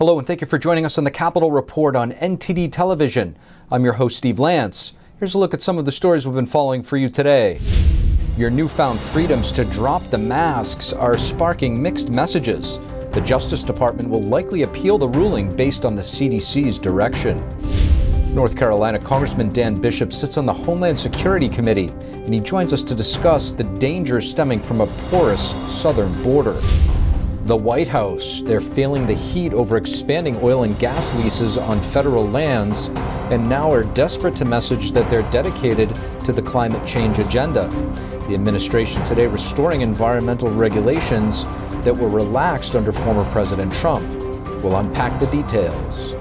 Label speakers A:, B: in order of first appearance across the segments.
A: Hello and thank you for joining us on the Capitol Report on NTD Television. I'm your host, Steve Lance. Here's a look at some of the stories we've been following for you today. Your newfound freedoms to drop the masks are sparking mixed messages. The Justice Department will likely appeal the ruling based on the CDC's direction. North Carolina Congressman Dan Bishop sits on the Homeland Security Committee, and he joins us to discuss the dangers stemming from a porous southern border. The White House, they're feeling the heat over expanding oil and gas leases on federal lands, and now are desperate to message that they're dedicated to the climate change agenda. The administration today restoring environmental regulations that were relaxed under former President Trump. We'll unpack the details.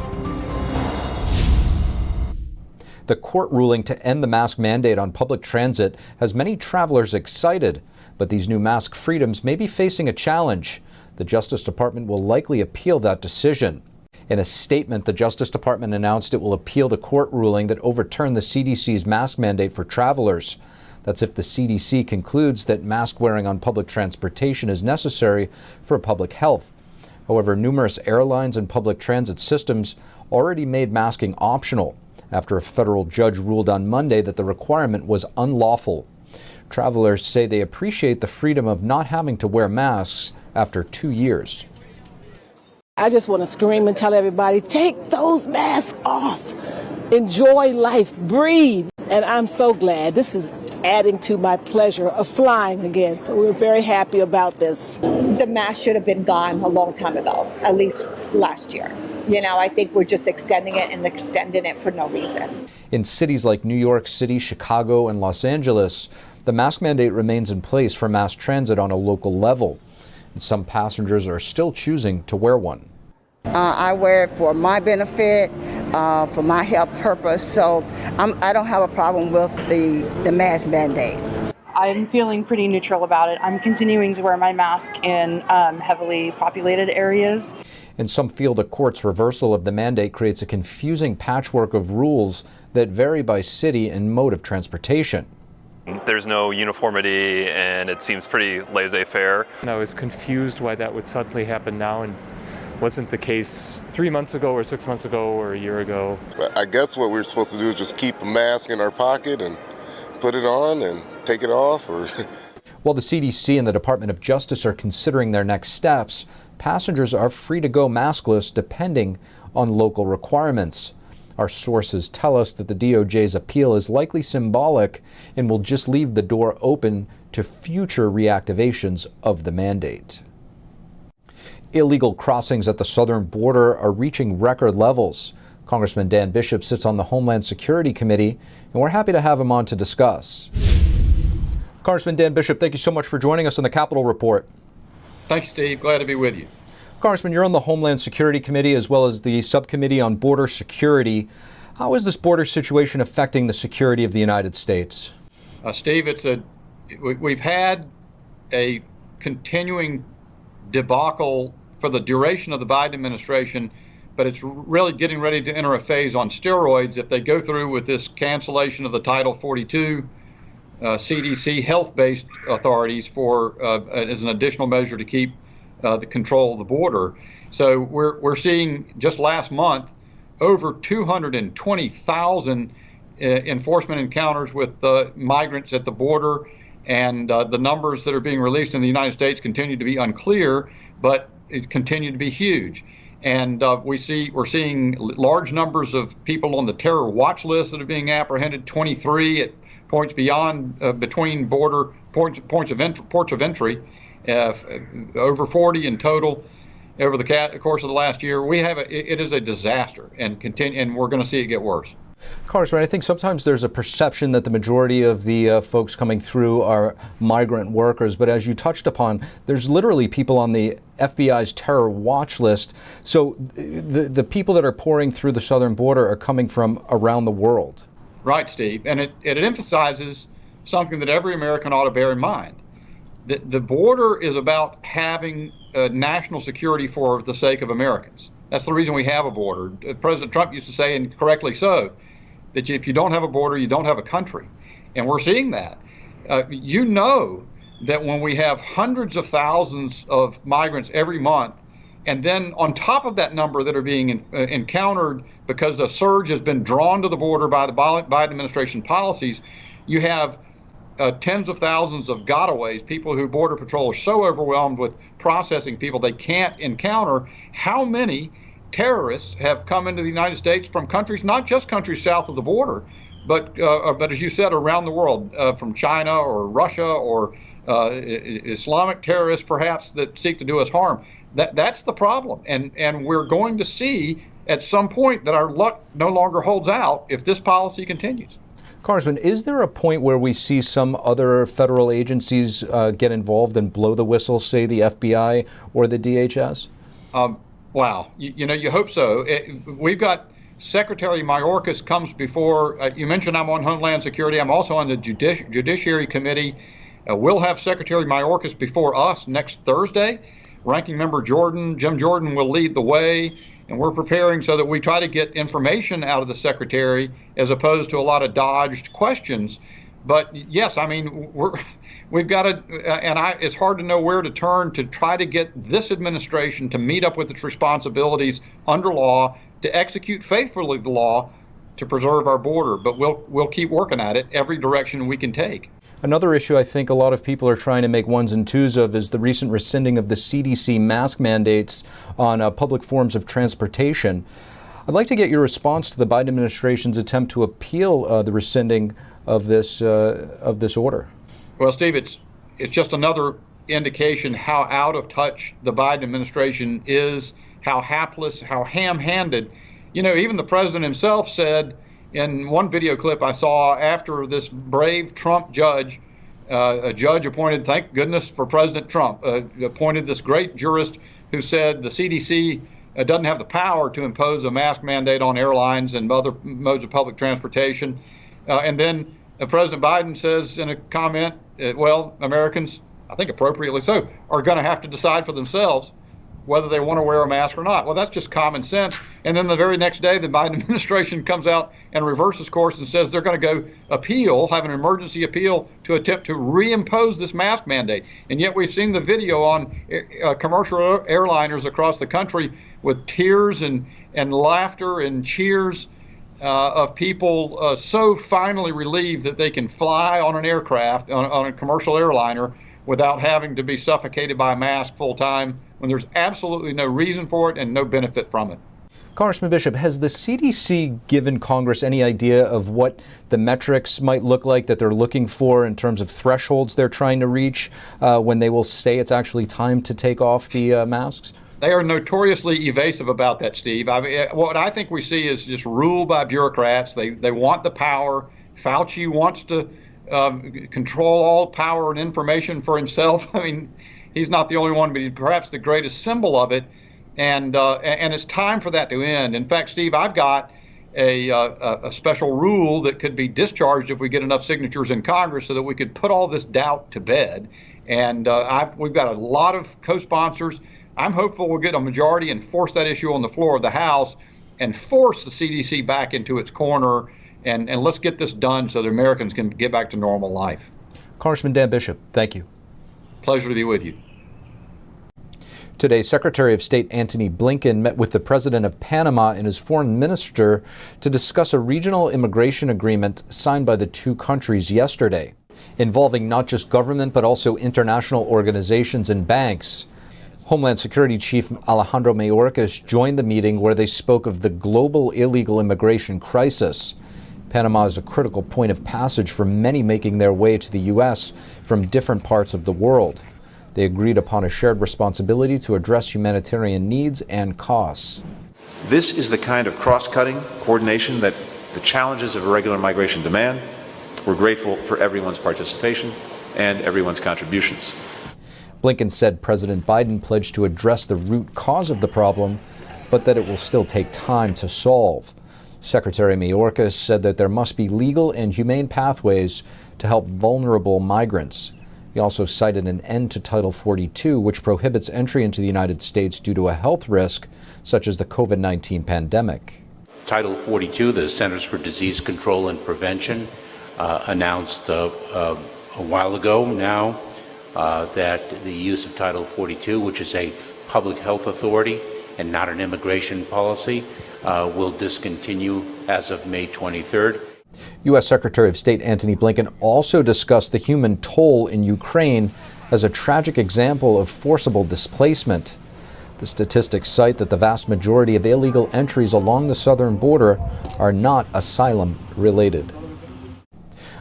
A: The court ruling to end the mask mandate on public transit has many travelers excited, but these new mask freedoms may be facing a challenge. The Justice Department will likely appeal that decision. In a statement, the Justice Department announced it will appeal the court ruling that overturned the CDC's mask mandate for travelers. That's if the CDC concludes that mask wearing on public transportation is necessary for public health. However, numerous airlines and public transit systems already made masking optional after a federal judge ruled on Monday that the requirement was unlawful. Travelers say they appreciate the freedom of not having to wear masks after 2 years.
B: I just want to scream and tell everybody, take those masks off. Enjoy life, breathe. And I'm so glad. This is adding to my pleasure of flying again. So we're very happy about this.
C: The mask should have been gone a long time ago, at least last year. You know, I think we're just extending it for no reason.
A: In cities like New York City, Chicago, and Los Angeles, the mask mandate remains in place for mass transit on a local level. And some passengers are still choosing to wear one.
D: I wear it for my benefit, for my health purpose, so I don't have a problem with the mask mandate.
E: I'm feeling pretty neutral about it. I'm continuing to wear my mask in heavily populated areas.
A: And some feel the court's reversal of the mandate creates a confusing patchwork of rules that vary by city and mode of transportation.
F: There's no uniformity and it seems pretty laissez-faire.
G: I was confused why that would suddenly happen now and wasn't the case 3 months ago or 6 months ago or a year ago.
H: I guess what we're supposed to do is just keep a mask in our pocket and put it on and take it off.
A: While the CDC and the Department of Justice are considering their next steps, passengers are free to go maskless depending on local requirements. Our sources tell us that the DOJ's appeal is likely symbolic and will just leave the door open to future reactivations of the mandate. Illegal crossings at the southern border are reaching record levels. Congressman Dan Bishop sits on the Homeland Security Committee, and we're happy to have him on to discuss. Congressman Dan Bishop, thank you so much for joining us on the Capitol Report.
I: Thanks, Steve. Glad to be with you.
A: Congressman, you're on the Homeland Security Committee as well as the Subcommittee on Border Security. How is this border situation affecting the security of the United States?
I: Steve, we've had a continuing debacle for the duration of the Biden administration, but it's really getting ready to enter a phase on steroids if they go through with this cancellation of the Title 42 CDC health-based authorities as an additional measure to keep the control of the border. So we're seeing just last month over 220,000 enforcement encounters with migrants at the border, and the numbers that are being released in the United States continue to be unclear, but it continue to be huge. And we're seeing large numbers of people on the terror watch list that are being apprehended, 23 at points beyond between border ports of entry. Over 40 in total over the course of the last year. It is a disaster, and we're going to see it get worse.
A: Congressman, I think sometimes there's a perception that the majority of the folks coming through are migrant workers, but as you touched upon, there's literally people on the FBI's terror watch list. So the people that are pouring through the southern border are coming from around the world.
I: Right, Steve, and it emphasizes something that every American ought to bear in mind. The border is about having national security for the sake of Americans. That's the reason we have a border. President Trump used to say, and correctly so, that if you don't have a border, you don't have a country. And we're seeing that. You know that when we have hundreds of thousands of migrants every month And then on top of that number that are being encountered because a surge has been drawn to the border by the Biden administration policies, you have tens of thousands of gotaways, people who Border Patrol are so overwhelmed with processing people they can't encounter. How many terrorists have come into the United States from countries, not just countries south of the border, but as you said, around the world, from China or Russia or Islamic terrorists perhaps that seek to do us harm. That's the problem. And we're going to see at some point that our luck no longer holds out if this policy continues.
A: Congressman, is there a point where we see some other federal agencies get involved and blow the whistle, say the FBI or the DHS?
I: Wow. You hope so. We've got Secretary Mayorkas comes before, you mentioned I'm on Homeland Security. I'm also on the Judiciary Committee. We'll have Secretary Mayorkas before us next Thursday. Ranking Member Jim Jordan will lead the way, and we're preparing so that we try to get information out of the Secretary as opposed to a lot of dodged questions. But yes, I mean, we've got to, it's hard to know where to turn to try to get this administration to meet up with its responsibilities under law, to execute faithfully the law, to preserve our border. But we'll keep working at it every direction we can take.
A: Another issue I think a lot of people are trying to make ones and twos of is the recent rescinding of the CDC mask mandates on public forms of transportation. I'd like to get your response to the Biden administration's attempt to appeal the rescinding of this order. Well,
I: Steve, it's just another indication how out of touch the Biden administration is, how hapless, how ham-handed. Even the president himself said in one video clip I saw after this brave Trump judge, a judge appointed, thank goodness for President Trump, appointed this great jurist who said the CDC doesn't have the power to impose a mask mandate on airlines and other modes of public transportation. And then President Biden says in a comment, well, Americans, I think appropriately so, are going to have to decide for themselves whether they want to wear a mask or not. Well, that's just common sense. And then the very next day, the Biden administration comes out and reverses course and says they're going to go have an emergency appeal to attempt to reimpose this mask mandate. And yet we've seen the video on commercial airliners across the country with tears and laughter and cheers of people so finally relieved that they can fly on an aircraft, on a commercial airliner, without having to be suffocated by a mask full time, when there's absolutely no reason for it and no benefit from it.
A: Congressman Bishop, has the CDC given Congress any idea of what the metrics might look like that they're looking for in terms of thresholds they're trying to reach when they will say it's actually time to take off the masks?
I: They are notoriously evasive about that, Steve. What I think we see is just rule by bureaucrats. They want the power. Fauci wants to control all power and information for himself. I mean, he's not the only one, but he's perhaps the greatest symbol of it. And it's time for that to end. In fact, Steve, I've got a special rule that could be discharged if we get enough signatures in Congress so that we could put all this doubt to bed. And we've got a lot of co-sponsors. I'm hopeful we'll get a majority and force that issue on the floor of the House and force the CDC back into its corner. And let's get this done so that Americans can get back to normal life.
A: Congressman Dan Bishop, thank you.
I: Pleasure to be with you.
A: Today, Secretary of State Antony Blinken met with the president of Panama and his foreign minister to discuss a regional immigration agreement signed by the two countries yesterday, involving not just government but also international organizations and banks. Homeland Security Chief Alejandro Mayorkas joined the meeting, where they spoke of the global illegal immigration crisis. Panama is a critical point of passage for many making their way to the U.S. from different parts of the world. They agreed upon a shared responsibility to address humanitarian needs and costs.
J: This is the kind of cross-cutting coordination that the challenges of irregular migration demand. We're grateful for everyone's participation and everyone's contributions.
A: Blinken said President Biden pledged to address the root cause of the problem, but that it will still take time to solve. Secretary Mayorkas said that there must be legal and humane pathways to help vulnerable migrants. He also cited an end to Title 42, which prohibits entry into the United States due to a health risk, such as the COVID-19 pandemic.
K: Title 42, the Centers for Disease Control and Prevention, announced a while ago now that the use of Title 42, which is a public health authority and not an immigration policy, will discontinue as of May 23rd.
A: U.S. Secretary of State Antony Blinken also discussed the human toll in Ukraine as a tragic example of forcible displacement. The statistics cite that the vast majority of illegal entries along the southern border are not asylum-related.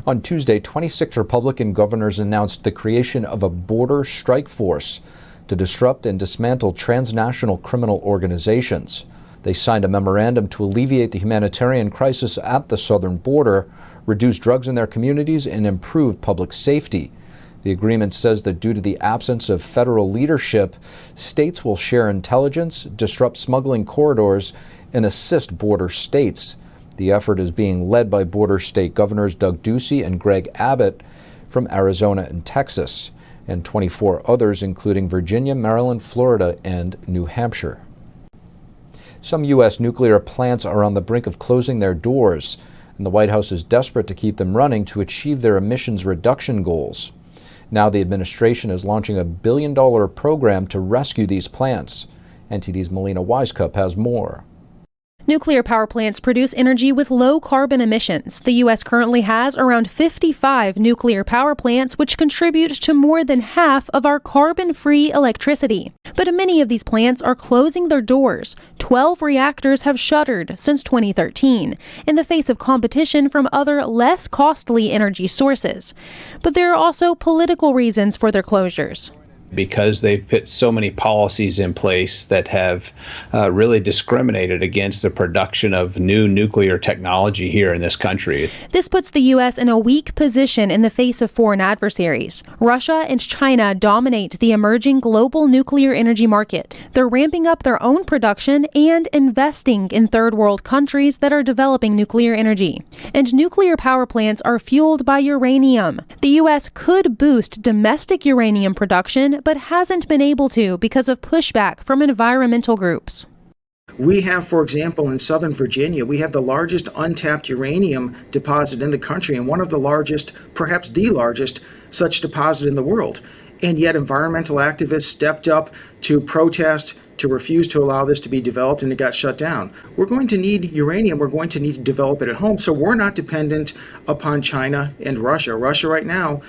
A: On Tuesday, 26 Republican governors announced the creation of a border strike force to disrupt and dismantle transnational criminal organizations. They signed a memorandum to alleviate the humanitarian crisis at the southern border, reduce drugs in their communities, and improve public safety. The agreement says that due to the absence of federal leadership, states will share intelligence, disrupt smuggling corridors, and assist border states. The effort is being led by border state governors Doug Ducey and Greg Abbott from Arizona and Texas, and 24 others including Virginia, Maryland, Florida, and New Hampshire. Some U.S. nuclear plants are on the brink of closing their doors, and the White House is desperate to keep them running to achieve their emissions reduction goals. Now the administration is launching a billion-dollar program to rescue these plants. NTD's Melina Wisecup has more.
L: Nuclear power plants produce energy with low carbon emissions. The U.S. currently has around 55 nuclear power plants, which contribute to more than half of our carbon-free electricity. But many of these plants are closing their doors. 12 reactors have shuttered since 2013 in the face of competition from other less costly energy sources. But there are also political reasons for their closures.
M: Because they've put so many policies in place that have really discriminated against the production of new nuclear technology here in this country.
L: This puts the U.S. in a weak position in the face of foreign adversaries. Russia and China dominate the emerging global nuclear energy market. They're ramping up their own production and investing in third world countries that are developing nuclear energy. And nuclear power plants are fueled by uranium. The U.S. could boost domestic uranium production, but hasn't been able to because of pushback from environmental groups.
N: We have, for example, in Southern Virginia, we have the largest untapped uranium deposit in the country and one of the largest, perhaps the largest, such deposit in the world. And yet environmental activists stepped up to protest, to refuse to allow this to be developed, and it got shut down. We're going to need uranium. We're going to need to develop it at home. So we're not dependent upon China and Russia. Russia right now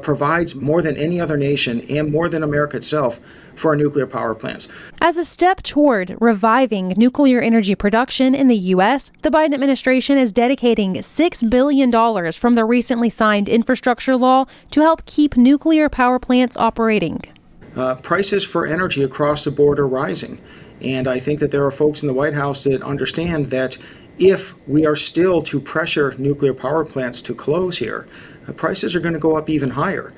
N: provides more than any other nation and more than America itself for our nuclear power plants.
L: As a step toward reviving nuclear energy production in the U.S., the Biden administration is dedicating $6 billion from the recently signed infrastructure law to help keep nuclear power plants operating.
N: Prices for energy across the board are rising. And I think that there are folks in the White House that understand that if we are still to pressure nuclear power plants to close here, prices are going to go up even higher.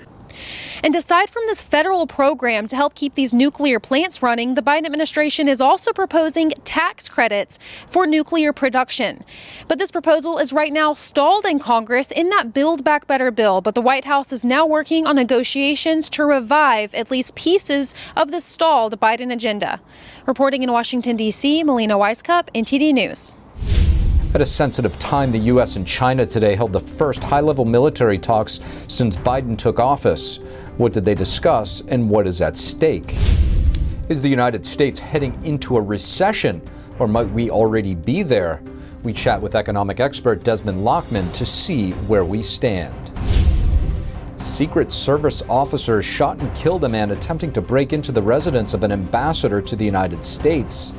L: And aside from this federal program to help keep these nuclear plants running, the Biden administration is also proposing tax credits for nuclear production. But this proposal is right now stalled in Congress in that Build Back Better bill. But the White House is now working on negotiations to revive at least pieces of the stalled Biden agenda. Reporting in Washington, D.C., Melina Wisecup, NTD News.
A: At a sensitive time, the U.S. and China today held the first high-level military talks since Biden took office. What did they discuss, and what is at stake? Is the United States heading into a recession, or might we already be there? We chat with economic expert Desmond Lachman to see where we stand. Secret Service officers shot and killed a man attempting to break into the residence of an ambassador to the United States.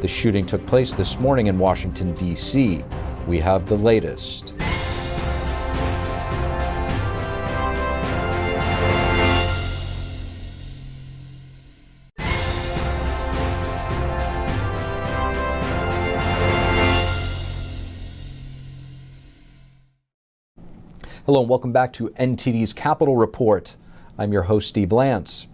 A: The shooting took place this morning in Washington, D.C. We have the latest. Hello and welcome back to NTD's Capitol Report. I'm your host, Steve Lance.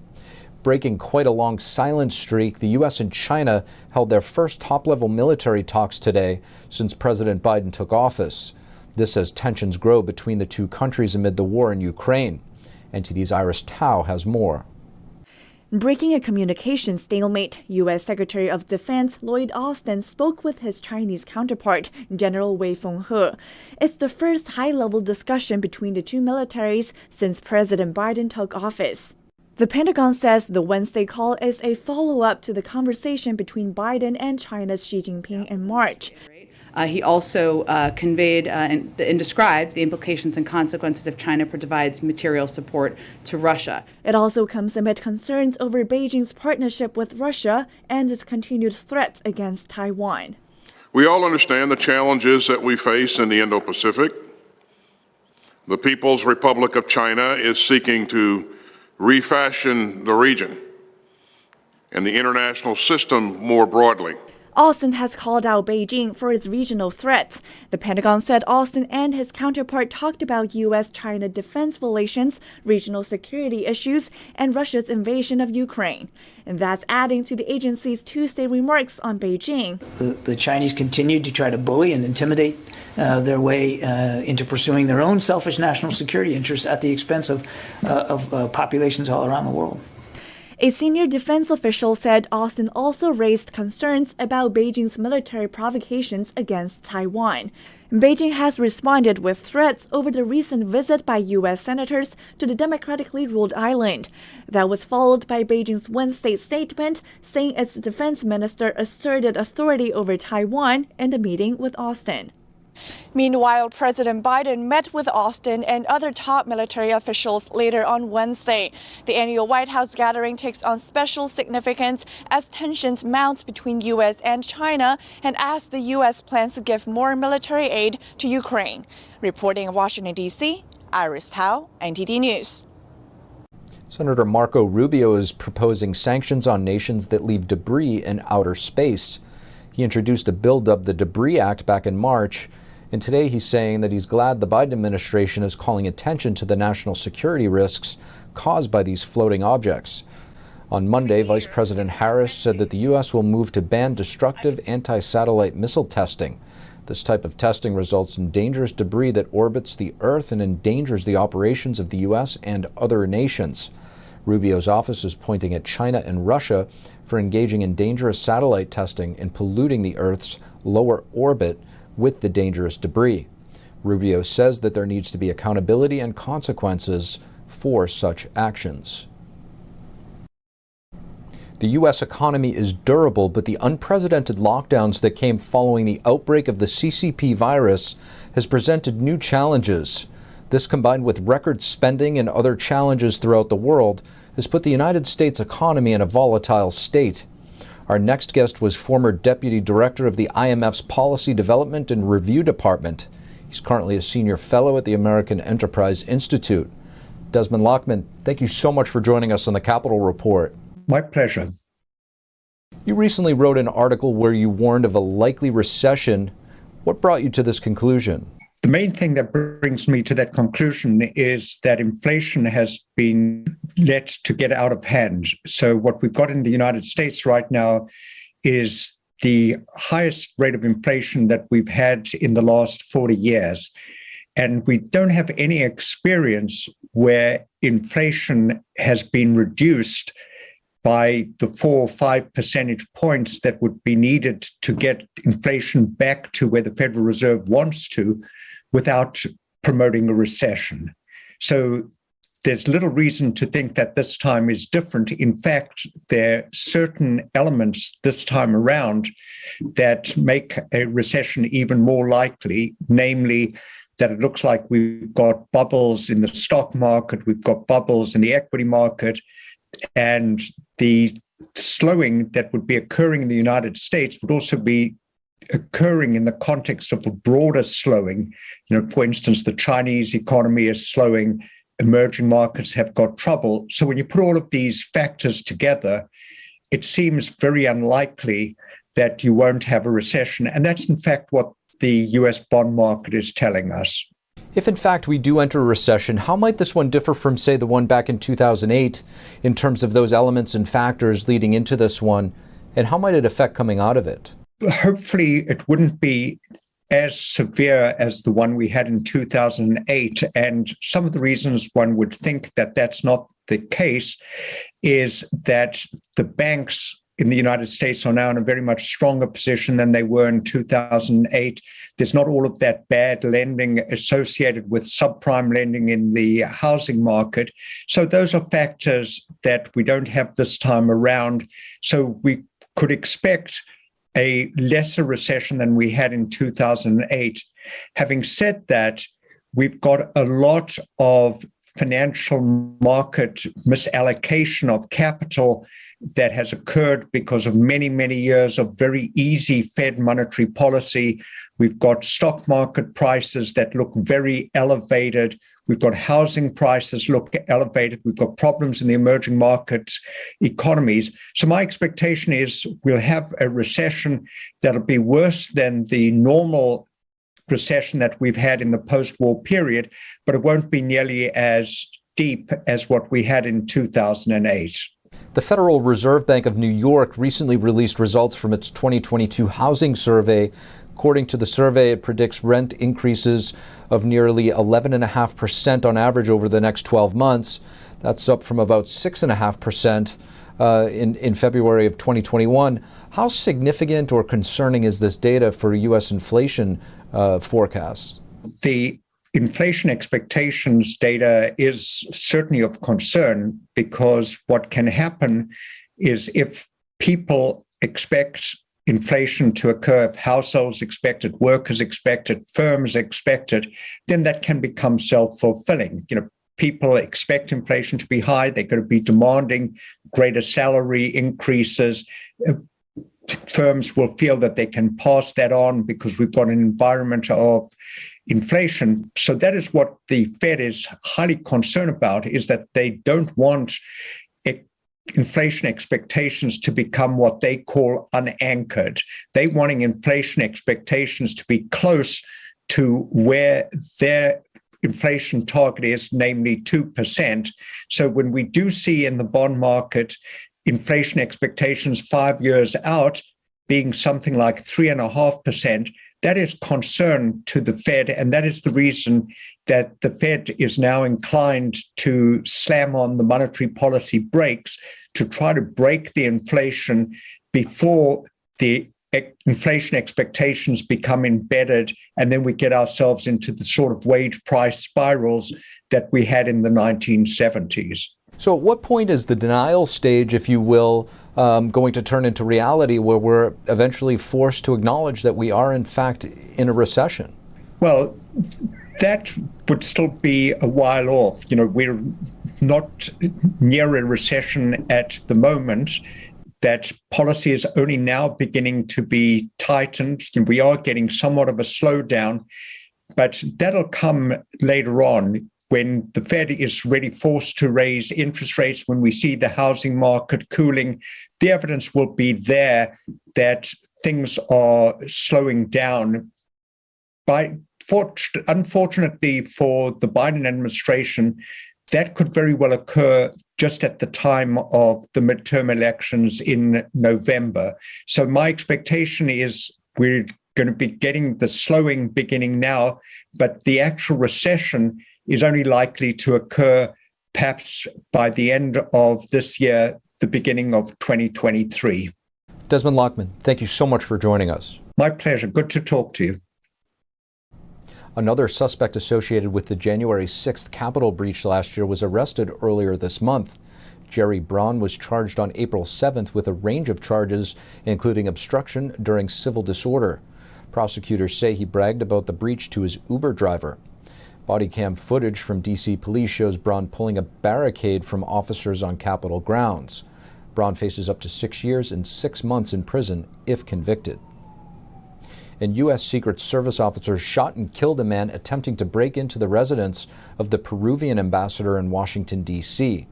A: Breaking quite a long silent streak, the U.S. and China held their first top-level military talks today since President Biden took office. This as tensions grow between the two countries amid the war in Ukraine. NTD's Iris Tao has more.
O: Breaking a communication stalemate, U.S. Secretary of Defense Lloyd Austin spoke with his Chinese counterpart, General Wei Fenghe. It's the first high-level discussion between the two militaries since President Biden took office. The Pentagon says the Wednesday call is a follow-up to the conversation between Biden and China's Xi Jinping in March.
E: He also conveyed and described the implications and consequences if China provides material support to Russia.
O: It also comes amid concerns over Beijing's partnership with Russia and its continued threats against Taiwan.
P: We all understand the challenges that we face in the Indo-Pacific. The People's Republic of China is seeking to refashion the region and the international system more broadly.
O: Austin has called out Beijing for its regional threats. The Pentagon said Austin and his counterpart talked about U.S.-China defense relations, regional security issues, and Russia's invasion of Ukraine. And that's adding to the agency's Tuesday remarks on Beijing.
Q: The Chinese continue to try to bully and intimidate their way into pursuing their own selfish national security interests at the expense of populations all around the world.
O: A senior defense official said Austin also raised concerns about Beijing's military provocations against Taiwan. Beijing has responded with threats over the recent visit by U.S. senators to the democratically ruled island. That was followed by Beijing's Wednesday statement saying its defense minister asserted authority over Taiwan in the meeting with Austin. Meanwhile, President Biden met with Austin and other top military officials later on Wednesday. The annual White House gathering takes on special significance as tensions mount between U.S. and China and as the U.S. plans to give more military aid to Ukraine. Reporting in Washington, D.C., Iris Tao, NTD News.
A: Senator Marco Rubio is proposing sanctions on nations that leave debris in outer space. He introduced a bill dubbed the Debris Act back in March. And today he's saying that he's glad the Biden administration is calling attention to the national security risks caused by these floating objects. On Monday, Vice President Harris said that the U.S. will move to ban destructive anti-satellite missile testing. This type of testing results in dangerous debris that orbits the Earth and endangers the operations of the U.S. and other nations. Rubio's office is pointing at China and Russia for engaging in dangerous satellite testing and polluting the Earth's lower orbit with the dangerous debris. Rubio says that there needs to be accountability and consequences for such actions. The U.S. economy is durable, but the unprecedented lockdowns that came following the outbreak of the CCP virus has presented new challenges. This, combined with record spending and other challenges throughout the world, has put the United States economy in a volatile state. Our next guest was former Deputy Director of the IMF's Policy Development and Review Department. He's currently a Senior Fellow at the American Enterprise Institute. Desmond Lachman, thank you so much for joining us on the Capitol Report.
R: My pleasure.
A: You recently wrote an article where you warned of a likely recession. What brought you to this conclusion?
R: The main thing that brings me to that conclusion is that inflation has been let to get out of hand. So what we've got in the United States right now is the highest rate of inflation that we've had in the last 40 years. And we don't have any experience where inflation has been reduced by the 4 or 5 percentage points that would be needed to get inflation back to where the Federal Reserve wants to without promoting a recession. So there's little reason to think that this time is different. In fact, there are certain elements this time around that make a recession even more likely, namely that it looks like we've got bubbles in the stock market, we've got bubbles in the equity market, and the slowing that would be occurring in the United States would also be occurring in the context of a broader slowing. For instance, the Chinese economy is slowing, emerging markets have got trouble. So when you put all of these factors together, it seems very unlikely that you won't have a recession. And that's in fact what the US bond market is telling us.
A: If in fact we do enter a recession, how might this one differ from, say, the one back in 2008 in terms of those elements and factors leading into this one? And how might it affect coming out of it?
R: Hopefully it wouldn't be as severe as the one we had in 2008. And some of the reasons one would think that that's not the case is that the banks in the United States are now in a very much stronger position than they were in 2008. There's not all of that bad lending associated with subprime lending in the housing market. So those are factors that we don't have this time around. So we could expect a lesser recession than we had in 2008. Having said that, we've got a lot of financial market misallocation of capital that has occurred because of many, many years of very easy Fed monetary policy. We've got stock market prices that look very elevated. We've got housing prices look elevated. We've got problems in the emerging market economies. So my expectation is we'll have a recession that'll be worse than the normal recession that we've had in the post-war period, but it won't be nearly as deep as what we had in 2008.
A: The Federal Reserve Bank of New York recently released results from its 2022 housing survey. According to the survey, it predicts rent increases of nearly 11.5% on average over the next 12 months. That's up from about 6.5% in February of 2021. How significant or concerning is this data for U.S. inflation forecasts?
R: The inflation expectations data is certainly of concern, because what can happen is if people expect inflation to occur, if households expect it, workers expect it, firms expect it, then that can become self-fulfilling. People expect inflation to be high. They're going to be demanding greater salary increases. Firms will feel that they can pass that on because we've got an environment of inflation. So that is what the Fed is highly concerned about, is that they don't want inflation expectations to become what they call unanchored. They're wanting inflation expectations to be close to where their inflation target is, namely 2%. So when we do see in the bond market inflation expectations 5 years out being something like 3.5%, that is concern to the Fed, and that is the reason that the Fed is now inclined to slam on the monetary policy brakes to try to break the inflation before the inflation expectations become embedded, and then we get ourselves into the sort of wage price spirals that we had in the 1970s.
A: So at what point is the denial stage, if you will, going to turn into reality, where we're eventually forced to acknowledge that we are in fact in a recession?
R: Well, that would still be a while off. We're not near a recession at the moment. That policy is only now beginning to be tightened. We are getting somewhat of a slowdown, but that'll come later on, when the Fed is really forced to raise interest rates, when we see the housing market cooling. The evidence will be there that things are slowing down. Unfortunately for the Biden administration, that could very well occur just at the time of the midterm elections in November. So my expectation is we're going to be getting the slowing beginning now, but the actual recession is only likely to occur perhaps by the end of this year, the beginning of 2023.
A: Desmond Lachman, thank you so much for joining us.
R: My pleasure. Good to talk to you.
A: Another suspect associated with the January 6th Capitol breach last year was arrested earlier this month. Jerry Braun was charged on April 7th with a range of charges, including obstruction during civil disorder. Prosecutors say he bragged about the breach to his Uber driver. Body cam footage from D.C. police shows Braun pulling a barricade from officers on Capitol grounds. Braun faces up to 6 years and 6 months in prison if convicted. And U.S. Secret Service officers shot and killed a man attempting to break into the residence of the Peruvian ambassador in Washington, D.C.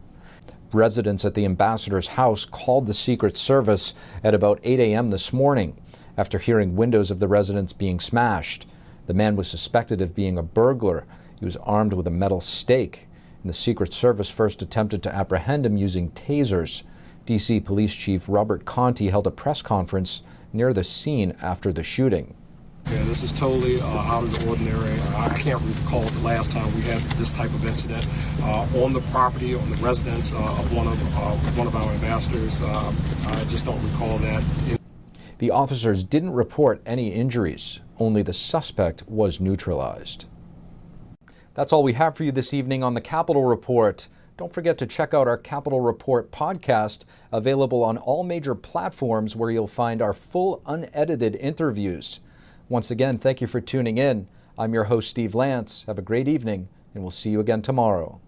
A: Residents at the ambassador's house called the Secret Service at about 8 a.m. this morning after hearing windows of the residence being smashed. The man was suspected of being a burglar. He was armed with a metal stake, and the Secret Service first attempted to apprehend him using tasers. D.C. Police Chief Robert Conti held a press conference near the scene after the shooting.
S: Yeah, this is totally out of the ordinary. I can't recall the last time we had this type of incident on the property, on the residence of one of our ambassadors. I just don't recall that.
A: The officers didn't report any injuries. Only the suspect was neutralized. That's all we have for you this evening on the Capitol Report. Don't forget to check out our Capitol Report podcast, available on all major platforms where you'll find our full unedited interviews. Once again, thank you for tuning in. I'm your host, Steve Lance. Have a great evening, and we'll see you again tomorrow.